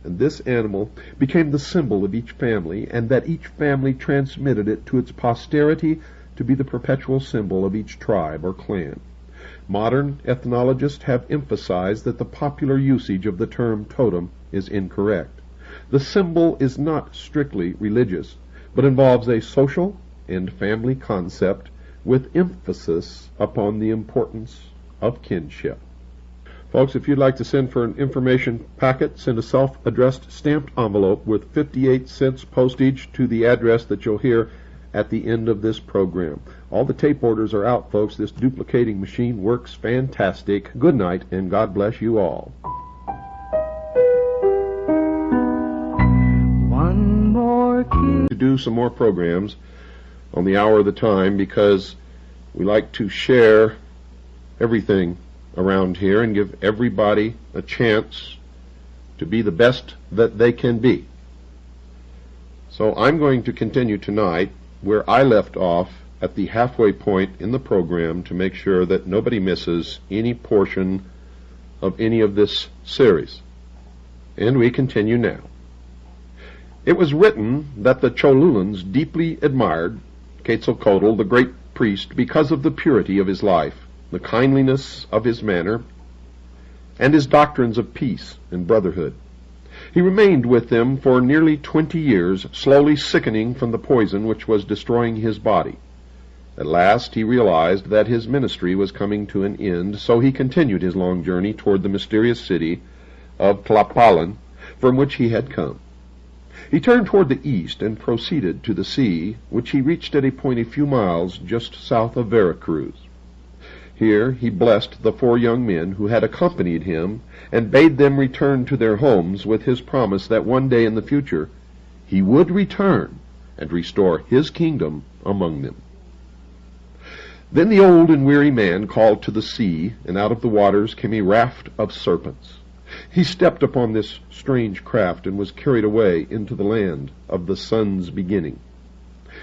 And this animal became the symbol of each family, and that each family transmitted it to its posterity to be the perpetual symbol of each tribe or clan. Modern ethnologists have emphasized that the popular usage of the term totem is incorrect. The symbol is not strictly religious, but involves a social and family concept with emphasis upon the importance of kinship." Folks, if you'd like to send for an information packet, send a self-addressed stamped envelope with 58 cents postage to the address that you'll hear at the end of this program. All the tape orders are out, folks. This duplicating machine works fantastic. Good night, and God bless you all. One more kiss. To do some more programs on the hour of the time, because we like to share everything around here and give everybody a chance to be the best that they can be. So I'm going to continue tonight where I left off at the halfway point in the program to make sure that nobody misses any portion of any of this series. And we continue now. It was written that the Cholulans deeply admired Quetzalcoatl, the great priest, because of the purity of his life, the kindliness of his manner, and his doctrines of peace and brotherhood. He remained with them for nearly 20 years, slowly sickening from the poison which was destroying his body. At last he realized that his ministry was coming to an end, so he continued his long journey toward the mysterious city of Tlapalan, from which he had come. He turned toward the east and proceeded to the sea, which he reached at a point a few miles just south of Veracruz. Here he blessed the 4 young men who had accompanied him and bade them return to their homes with his promise that one day in the future he would return and restore his kingdom among them. Then the old and weary man called to the sea, and out of the waters came a raft of serpents. He stepped upon this strange craft and was carried away into the land of the sun's beginning.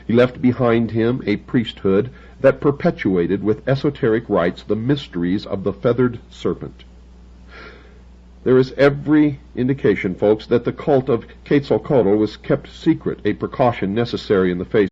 He left behind him a priesthood that perpetuated with esoteric rites the mysteries of the feathered serpent. There is every indication, folks, that the cult of Quetzalcoatl was kept secret, a precaution necessary in the face.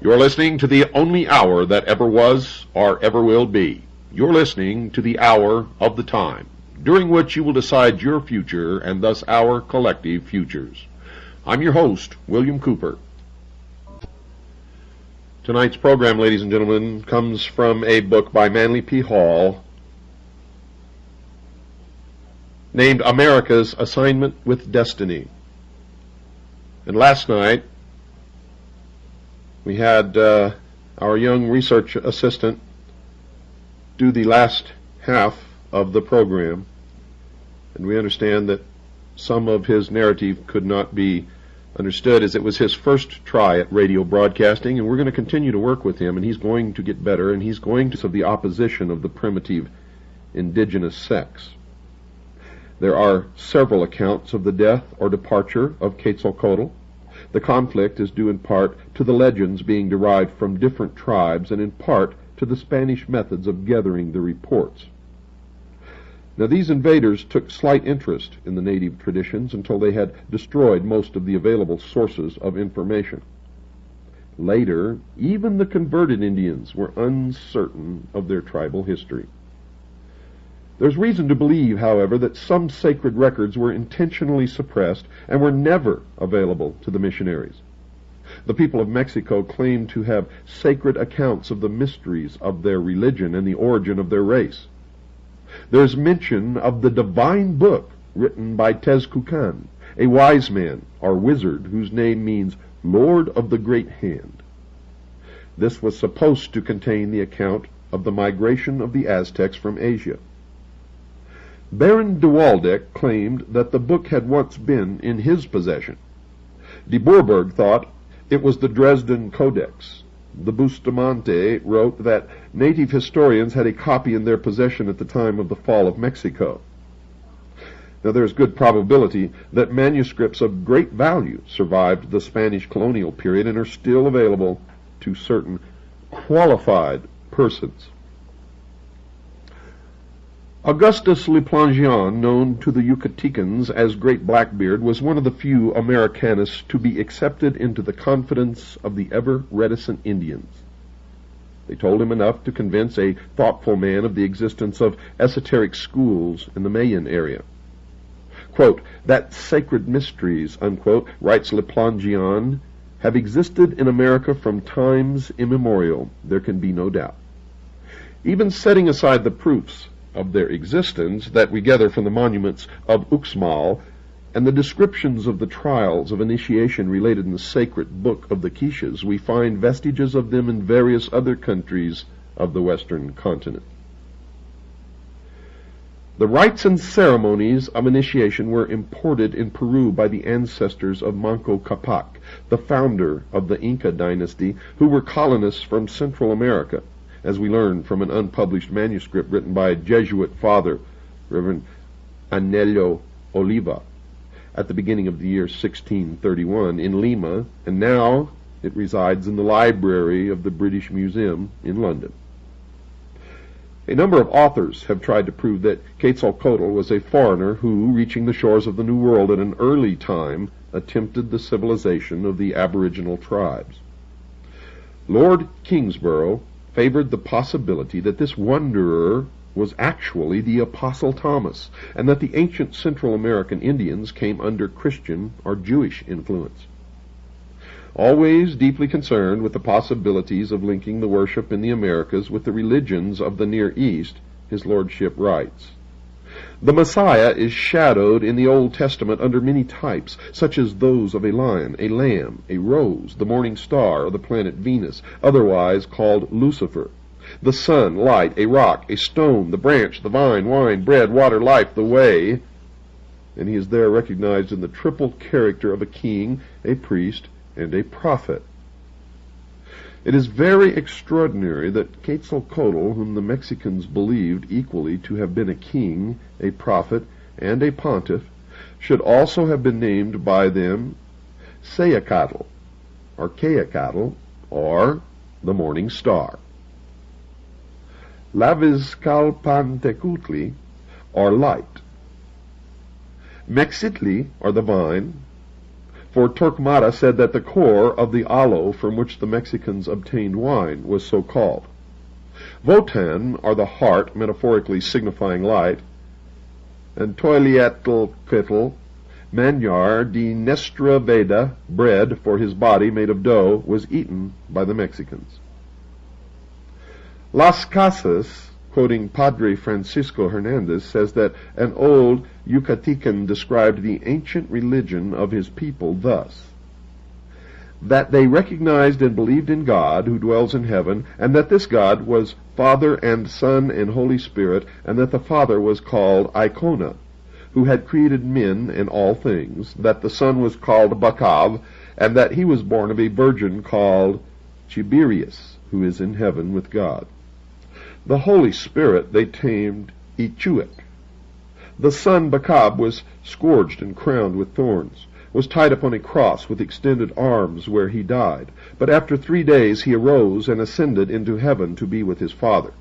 You're listening to the only hour that ever was or ever will be. You're listening to the hour of the time, during which you will decide your future and thus our collective futures. I'm your host, William Cooper. Tonight's program, ladies and gentlemen, comes from a book by Manly P. Hall named America's Assignment with Destiny. And last night, we had our young research assistant do the last half of the program, and we understand that some of his narrative could not be understood as it was his first try at radio broadcasting, and we're going to continue to work with him, and he's going to get better, and he's going to the opposition of the primitive indigenous sects. There are several accounts of the death or departure of Quetzalcoatl. The conflict is due in part to the legends being derived from different tribes and in part to the Spanish methods of gathering the reports. Now, these invaders took slight interest in the native traditions until they had destroyed most of the available sources of information. Later, even the converted Indians were uncertain of their tribal history. There's reason to believe, however, that some sacred records were intentionally suppressed and were never available to the missionaries. The people of Mexico claimed to have sacred accounts of the mysteries of their religion and the origin of their race. There's mention of the divine book written by Tezcucan, a wise man or wizard whose name means Lord of the Great Hand. This was supposed to contain the account of the migration of the Aztecs from Asia. Baron de Waldeck claimed that the book had once been in his possession. De Bourbourg thought it was the Dresden Codex. The Bustamante wrote that native historians had a copy in their possession at the time of the fall of Mexico. Now, there is good probability that manuscripts of great value survived the Spanish colonial period and are still available to certain qualified persons. Augustus Le Plongeon, known to the Yucatecans as Great Blackbeard, was one of the few Americanists to be accepted into the confidence of the ever-reticent Indians. They told him enough to convince a thoughtful man of the existence of esoteric schools in the Mayan area. Quote, "That sacred mysteries," unquote, writes Le Plongeon, "have existed in America from times immemorial, there can be no doubt. Even setting aside the proofs of their existence that we gather from the monuments of Uxmal and the descriptions of the trials of initiation related in the sacred book of the Quiches, we find vestiges of them in various other countries of the western continent. The rites and ceremonies of initiation were imported in Peru by the ancestors of Manco Capac, the founder of the Inca dynasty, who were colonists from Central America, as we learn from an unpublished manuscript written by a Jesuit father, Reverend Anello Oliva, at the beginning of the year 1631 in Lima, and now it resides in the library of the British Museum in London. A number of authors have tried to prove that Quetzalcoatl was a foreigner who, reaching the shores of the New World at an early time, attempted the civilization of the aboriginal tribes. Lord Kingsborough favored the possibility that this wanderer was actually the Apostle Thomas, and that the ancient Central American Indians came under Christian or Jewish influence. Always deeply concerned with the possibilities of linking the worship in the Americas with the religions of the Near East, his lordship writes, "The Messiah is shadowed in the Old Testament under many types, such as those of a lion, a lamb, a rose, the morning star, or the planet Venus, otherwise called Lucifer, the sun, light, a rock, a stone, the branch, the vine, wine, bread, water, life, the way," and he is there recognized in the triple character of a king, a priest, and a prophet. It is very extraordinary that Quetzalcoatl, whom the Mexicans believed equally to have been a king, a prophet, and a pontiff, should also have been named by them Sayacatl, or Quetzalcoatl, or the morning star. Lavizcalpantecutli, or light. Mexitli, or the vine, for Torquemada said that the core of the aloe from which the Mexicans obtained wine was so called. Votan, or the heart, metaphorically signifying light, and Toilietl, Manyar de Nestra Veda, bread for his body made of dough, was eaten by the Mexicans. Las Casas, quoting Padre Francisco Hernandez, says that an old Yucatecan described the ancient religion of his people thus: that they recognized and believed in God who dwells in heaven, and that this God was Father and Son and Holy Spirit, and that the Father was called Icona, who had created men and all things, that the Son was called Bacav, and that he was born of a virgin called Tiberius, who is in heaven with God. The Holy Spirit they tamed Ichuic. The Son Bacab was scourged and crowned with thorns, was tied upon a cross with extended arms, where he died. But after 3 days he arose and ascended into heaven to be with his Father.